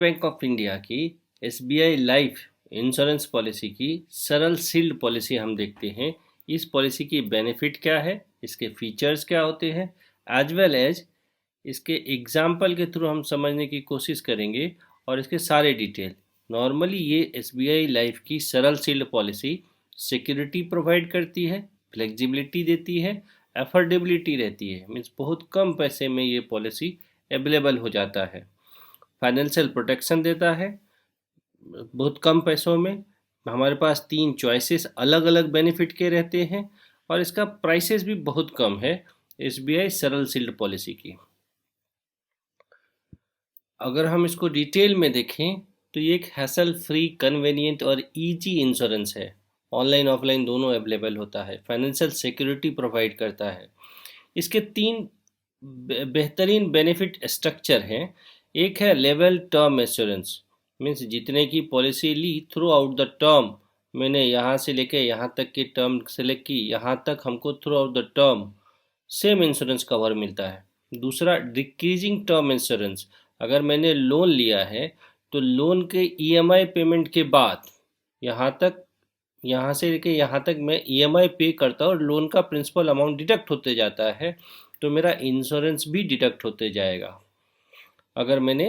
Bank of India की SBI life insurance policy की सरल शील्ड पॉलिसी हम देखते हैं। इस पॉलिसी की बेनिफिट क्या है, इसके फीचर्स क्या होते हैं, एज वेल एज इसके एग्जाम्पल के थ्रू हम समझने की कोशिश करेंगे और इसके सारे डिटेल। नॉर्मली ये एसबीआई लाइफ की सरल शील्ड पॉलिसी सिक्योरिटी प्रोवाइड करती है, फ्लेक्सिबिलिटी देती है, अफोर्डेबिलिटी रहती है, मीन्स बहुत कम पैसे में ये पॉलिसी अवेलेबल हो जाता है। फाइनेंशियल प्रोटेक्शन देता है बहुत कम पैसों में। हमारे पास 3 चॉइसेस अलग अलग बेनिफिट के रहते हैं और इसका प्राइसेस भी बहुत कम है एसबीआई सरल शील्ड पॉलिसी की। अगर हम इसको डिटेल में देखें तो ये एक हैसल फ्री, कन्वीनियंट और इजी इंश्योरेंस है। ऑनलाइन ऑफलाइन दोनों अवेलेबल होता है, फाइनेंशियल सिक्योरिटी प्रोवाइड करता है। इसके 3 बेहतरीन बेनिफिट स्ट्रक्चर हैं। एक है लेवल टर्म एश्योरेंस, मीन्स जितने की पॉलिसी ली थ्रू आउट द टर्म, मैंने यहाँ से लेके यहाँ तक की टर्म सेलेक्ट की, यहाँ तक हमको through out the term same insurance cover मिलता है। दूसरा डिक्रीजिंग टर्म इंश्योरेंस, अगर मैंने लोन लिया है तो लोन के ईएमआई पेमेंट के बाद यहाँ से लेके यहाँ तक मैं ईएमआई पे करता हूँ और लोन का प्रिंसिपल अमाउंट डिडक्ट होते जाता है, तो मेरा इंश्योरेंस भी डिडक्ट होते जाएगा अगर मैंने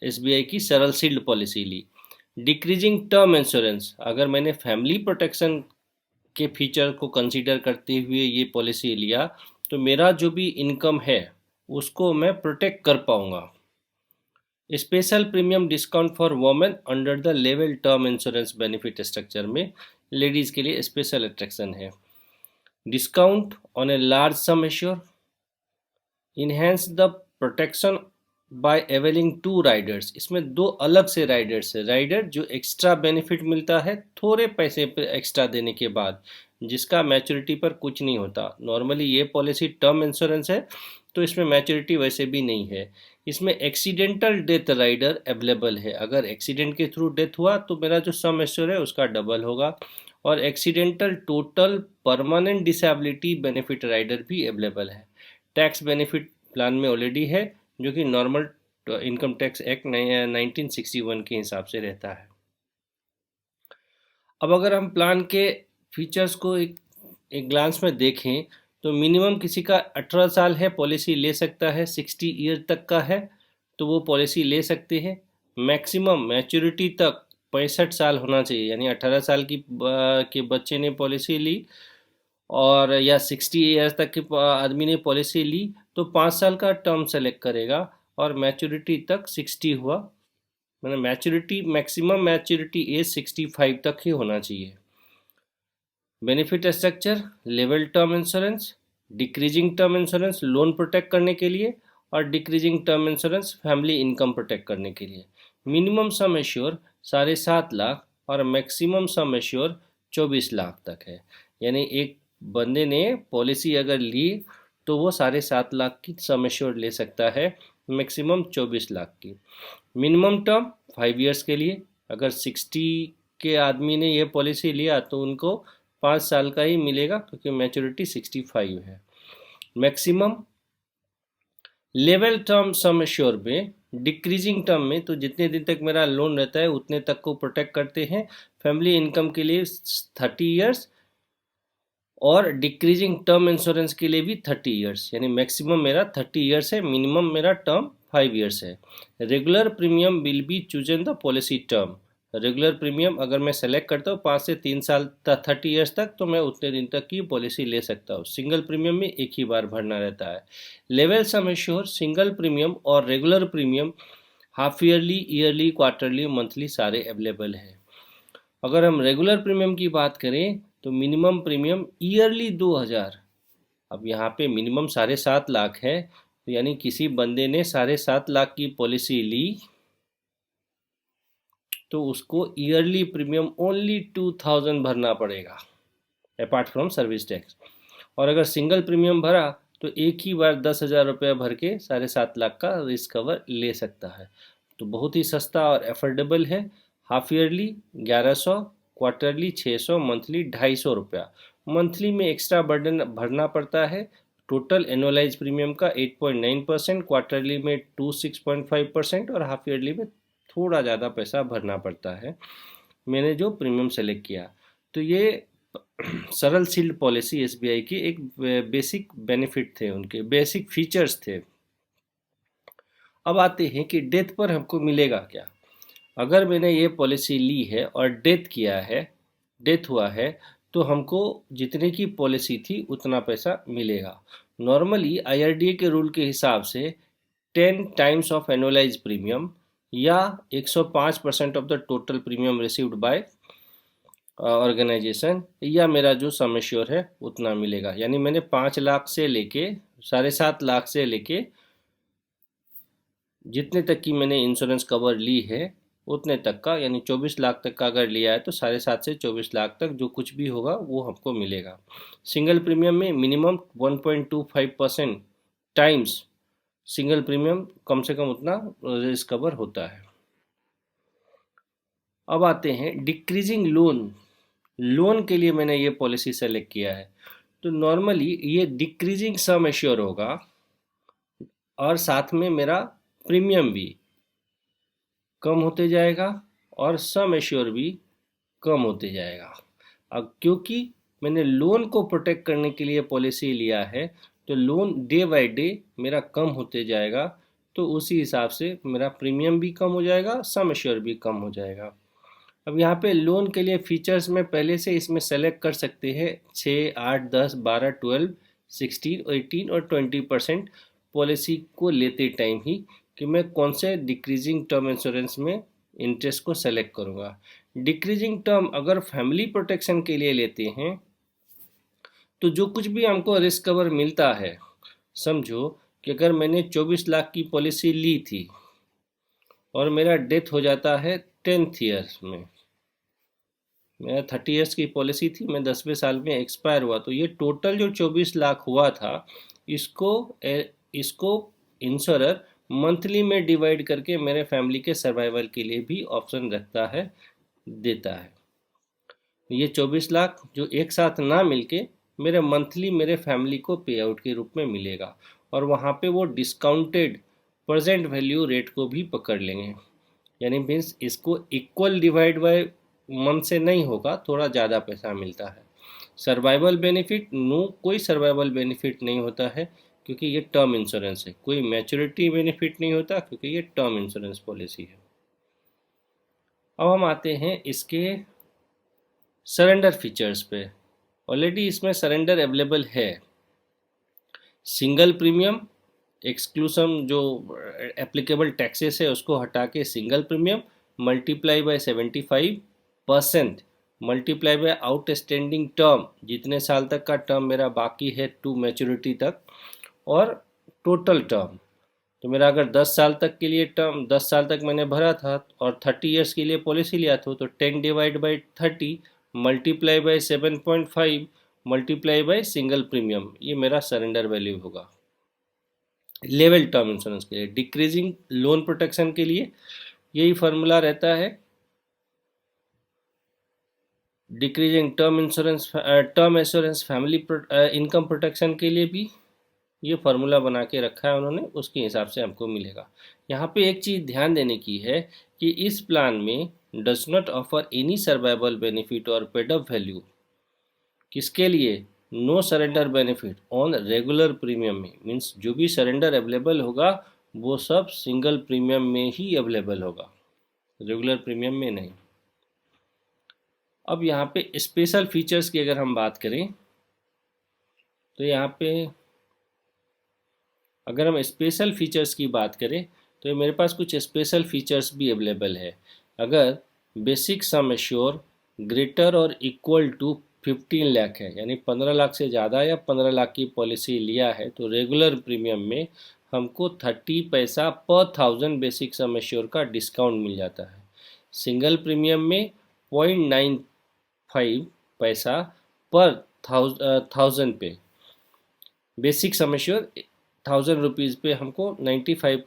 एसबीआई की सरल शील्ड पॉलिसी ली। डिक्रीजिंग टर्म इंश्योरेंस, अगर मैंने फैमिली प्रोटेक्शन के फीचर को कंसीडर करते हुए ये पॉलिसी लिया तो मेरा जो भी इनकम है उसको मैं प्रोटेक्ट कर पाऊंगा। Special premium discount for women under the level term insurance benefit structure में लेडीज़ के लिए स्पेशल अट्रैक्शन है। Discount on a large some assure, enhance the protection bye availing 2 Riders, इसमें 2 अलग से राइडर्स है। राइडर जो एक्स्ट्रा बेनिफिट मिलता है थोड़े पैसे पर एक्स्ट्रा देने के बाद, जिसका मैच्योरिटी पर कुछ नहीं होता। नॉर्मली ये पॉलिसी टर्म इंश्योरेंस है तो इसमें मैच्योरिटी वैसे भी नहीं है। इसमें एक्सीडेंटल डेथ राइडर अवेलेबल है, अगर एक्सीडेंट के थ्रू डेथ हुआ तो मेरा जो सम एश्योर है उसका डबल होगा। और accidental total permanent disability benefit rider भी अवेलेबल है। टैक्स बेनिफिट प्लान में ऑलरेडी है, जो कि नॉर्मल इनकम टैक्स एक्ट 1961 के हिसाब से रहता है। अब अगर हम प्लान के फीचर्स को एक ग्लांस में देखें तो मिनिमम किसी का 18 साल है पॉलिसी ले सकता है, 60 ईयर तक का है तो वो पॉलिसी ले सकते हैं। मैक्सिमम मैच्योरिटी तक 65 साल होना चाहिए, यानी 18 साल के बच्चे ने पॉलिसी ली और या 60 ईयर्स तक के आदमी ने पॉलिसी ली तो 5 साल का टर्म सेलेक्ट करेगा और मैच्योरिटी तक 60 हुआ, मतलब मैच्योरिटी मैक्सिमम मैच्योरिटी एज 65 तक ही होना चाहिए। Benefit structure level term insurance, decreasing term insurance loan protect करने के लिए और decreasing term insurance family income protect करने के लिए। मिनिमम सम एश्योर 7.5 लाख और मैक्सिमम सम एश्योर 24 लाख तक है, यानी एक बंदे ने पॉलिसी अगर ली तो वो 7.5 लाख की सम एश्योर ले सकता है, मैक्सिमम 24 लाख की। मिनिमम टर्म 5 ईयर्स के लिए, अगर 60 के आदमी ने ये पॉलिसी लिया तो उनको 5 साल का ही मिलेगा क्योंकि मैच्योरिटी 65 है। मैक्सिमम लेवल टर्म सम एश्योर में डिक्रीजिंग टर्म में तो जितने दिन तक मेरा लोन रहता है उतने तक को प्रोटेक्ट करते हैं। फैमिली इनकम के लिए 30 ईयर्स और डिक्रीजिंग टर्म इंश्योरेंस के लिए भी 30 ईयर्स, यानी मैक्सिमम मेरा 30 ईयर्स है, मिनिमम मेरा टर्म 5 ईयर्स है। Regular premium will be chosen the policy term, regular premium अगर मैं सेलेक्ट करता हूँ 5 से 3 साल 30 ईयर्स तक तो मैं उतने दिन तक की पॉलिसी ले सकता हूँ। सिंगल प्रीमियम में एक ही बार भरना रहता है। Level sum assure single premium और regular premium half yearly, yearly, quarterly, monthly सारे अवेलेबल हैं। अगर हम रेगुलर प्रीमियम की बात करें तो मिनिमम प्रीमियम ईयरली 2000, अब यहाँ पे मिनिमम 7.5 लाख है तो यानी किसी बंदे ने 7.5 लाख की पॉलिसी ली तो उसको ईयरली प्रीमियम ओनली 2000 भरना पड़ेगा अपार्ट फ्रॉम सर्विस टैक्स। और अगर सिंगल प्रीमियम भरा तो एक ही बार 10,000 रुपये भर के 7.5 लाख का रिस्क कवर ले सकता है। तो बहुत ही सस्ता और एफोर्डेबल है। हाफ ईयरली 1100, क्वार्टरली 600, मंथली 250 रुपया। मंथली में एक्स्ट्रा बर्डन भरना पड़ता है टोटल एनुअलाइज प्रीमियम का 8.9%, क्वार्टरली में 26.5% और हाफ ईयरली में थोड़ा ज़्यादा पैसा भरना पड़ता है। मैंने जो प्रीमियम सेलेक्ट किया, तो ये सरल शील्ड पॉलिसी एसबीआई की एक बेसिक बेनिफिट थे, उनके बेसिक फीचर्स थे। अब आते हैं कि डेथ पर हमको मिलेगा क्या। अगर मैंने ये पॉलिसी ली है और डेथ किया है, डेथ हुआ है, तो हमको जितने की पॉलिसी थी उतना पैसा मिलेगा। नॉर्मली आईआरडीए के रूल के हिसाब से 10 टाइम्स ऑफ एनुअलाइज प्रीमियम या 105% of the total premium received by organisation या मेरा जो सम एश्योर है उतना मिलेगा। यानी मैंने 5 लाख से लेके 7.5 लाख से लेके जितने तक की मैंने इंश्योरेंस कवर ली है उतने तक का, यानी 24 लाख तक का अगर लिया है तो 7.5 से 24 लाख तक जो कुछ भी होगा वो हमको मिलेगा। सिंगल प्रीमियम में मिनिमम 1.25% टाइम्स सिंगल प्रीमियम कम से कम उतना रिस्क कवर होता है। अब आते हैं डिक्रीजिंग लोन। लोन के लिए मैंने ये पॉलिसी सेलेक्ट किया है, तो नॉर्मली ये डिक्रीजिंग सम एश्योर होगा और साथ में मेरा प्रीमियम भी कम होते जाएगा और सम एश्योर भी कम होते जाएगा। अब क्योंकि मैंने लोन को प्रोटेक्ट करने के लिए पॉलिसी लिया है, तो लोन डे बाय डे मेरा कम होते जाएगा, तो उसी हिसाब से मेरा प्रीमियम भी कम हो जाएगा, सम एश्योर भी कम हो जाएगा। अब यहाँ पे लोन के लिए फीचर्स में पहले से इसमें सेलेक्ट कर सकते हैं 6, 8, 10, 12, 12, 16, 18 और 20% पॉलिसी को लेते टाइम ही कि मैं कौन से डिक्रीजिंग टर्म इंश्योरेंस में इंटरेस्ट को सेलेक्ट करूँगा। डिक्रीजिंग टर्म अगर फैमिली प्रोटेक्शन के लिए लेते हैं तो जो कुछ भी हमको रिस्क कवर मिलता है, समझो कि अगर मैंने 24 लाख की पॉलिसी ली थी और मेरा डेथ हो जाता है 10th ईयर में, मेरा 30 ईयर्स की पॉलिसी थी, मैं 10वें साल में एक्सपायर हुआ, तो ये टोटल जो 24 लाख हुआ था इसको इंश्योरर मंथली में डिवाइड करके मेरे फैमिली के सर्वाइवल के लिए भी ऑप्शन रखता है, देता है। ये 24 लाख जो एक साथ ना मिलके मेरे मंथली मेरे फैमिली को पे आउट के रूप में मिलेगा, और वहाँ पे वो डिस्काउंटेड प्रेजेंट वैल्यू रेट को भी पकड़ लेंगे। यानी मीन्स इसको इक्वल डिवाइड बाय मंथ से नहीं होगा, थोड़ा ज़्यादा पैसा मिलता है। सर्वाइवल बेनिफिट नो, कोई सर्वाइवल बेनिफिट नहीं होता है क्योंकि ये टर्म इंश्योरेंस है। कोई मैच्योरिटी बेनिफिट नहीं होता क्योंकि ये टर्म इंश्योरेंस पॉलिसी है। अब हम आते हैं इसके सरेंडर फीचर्स पे। ऑलरेडी इसमें सरेंडर अवेलेबल है। सिंगल प्रीमियम एक्सक्लूसिव जो एप्लीकेबल टैक्सेस है उसको हटा के single premium multiply by 75% multiply by outstanding term, जितने साल तक का टर्म मेरा बाकी है टू मैच्योरिटी तक, और टोटल टर्म। तो मेरा अगर 10 साल तक के लिए टर्म 10 साल तक मैंने भरा था और 30 ईयर्स के लिए पॉलिसी लिया था, तो 10 divide by 30 multiply by 7.5 multiply by single premium, ये मेरा सरेंडर वैल्यू होगा। लेवल टर्म इंश्योरेंस के लिए, डिक्रीजिंग लोन प्रोटेक्शन के लिए यही फार्मूला रहता है। Decreasing term insurance term assurance family income protection के लिए भी ये फार्मूला बना के रखा है उन्होंने, उसके हिसाब से हमको मिलेगा। यहाँ पे एक चीज़ ध्यान देने की है कि इस प्लान में does not offer any survival benefit और पेड अप वैल्यू। किसके लिए? No surrender benefit on regular premium में, मीन्स जो भी सरेंडर अवेलेबल होगा वो सब सिंगल प्रीमियम में ही अवेलेबल होगा, रेगुलर प्रीमियम में नहीं। अब यहाँ पे स्पेशल फीचर्स की अगर हम बात करें तो यहाँ पे अगर हम स्पेशल फीचर्स की बात करें तो मेरे पास कुछ स्पेशल फीचर्स भी अवेलेबल है। अगर बेसिक सम एश्योर ग्रेटर और इक्वल टू 15 लाख है, यानी 15 लाख से ज़्यादा या 15 लाख की पॉलिसी लिया है, तो रेगुलर प्रीमियम में हमको 30 पैसा पर 1000 बेसिक सम एश्योर का डिस्काउंट मिल जाता है। सिंगल प्रीमियम में 0.95 पैसा पर 1000 पे, बेसिक सम एश्योर 1000 रुपीज़ पे हमको 95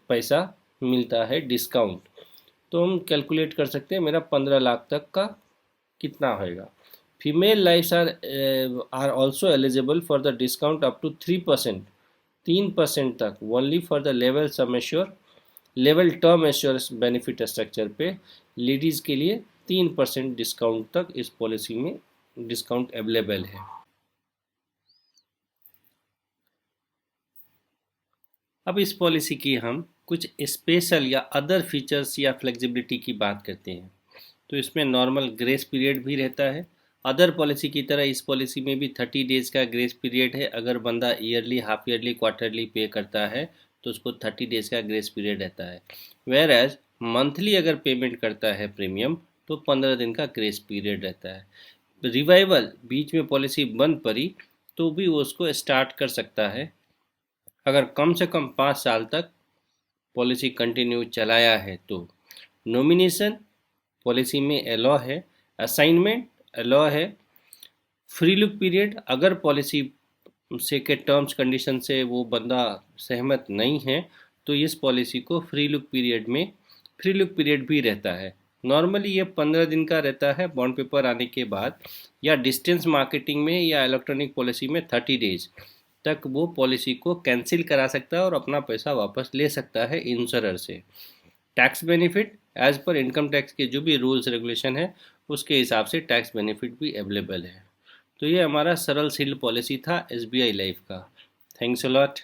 पैसा मिलता है डिस्काउंट। तो हम कैलकुलेट कर सकते हैं मेरा 15 लाख तक का कितना होएगा। Female lives are also eligible for the discount up to 3% तक only for the level sum assure level term assurance benefit structure पे लेडीज़ के लिए 3% डिस्काउंट तक इस पॉलिसी में डिस्काउंट अवेलेबल है। अब इस पॉलिसी की हम कुछ स्पेशल या अदर फीचर्स या फ्लेक्सिबिलिटी की बात करते हैं। तो इसमें नॉर्मल ग्रेस पीरियड भी रहता है। अदर पॉलिसी की तरह इस पॉलिसी में भी 30 डेज का ग्रेस पीरियड है। अगर बंदा ईयरली, हाफ ईयरली, क्वार्टरली पे करता है तो उसको 30 डेज का ग्रेस पीरियड रहता है। वेयर एज मंथली अगर पेमेंट करता है प्रीमियम तो 15 दिन का ग्रेस पीरियड रहता है। रिवाइवल, बीच में पॉलिसी बंद पड़ी तो भी वो उसको स्टार्ट कर सकता है अगर कम से कम 5 साल तक पॉलिसी कंटिन्यू चलाया है तो। नॉमिनेशन पॉलिसी में अलाउ है। असाइनमेंट अलाउ है। फ्री लुक पीरियड, अगर पॉलिसी से के टर्म्स कंडीशन से वो बंदा सहमत नहीं है तो इस पॉलिसी को फ्री लुक पीरियड में फ्री लुक पीरियड भी रहता है। नॉर्मली ये 15 दिन का रहता है बॉन्ड पेपर आने के बाद, या डिस्टेंस मार्केटिंग में या इलेक्ट्रॉनिक पॉलिसी में 30 डेज तक वो पॉलिसी को कैंसिल करा सकता है और अपना पैसा वापस ले सकता है इंश्योरर से। Tax benefit, as per income tax के जो भी रूल्स रेगुलेशन है उसके हिसाब से टैक्स बेनिफिट भी अवेलेबल है। तो ये हमारा सरल सील्ड पॉलिसी था एसबीआई लाइफ का। Thanks a lot.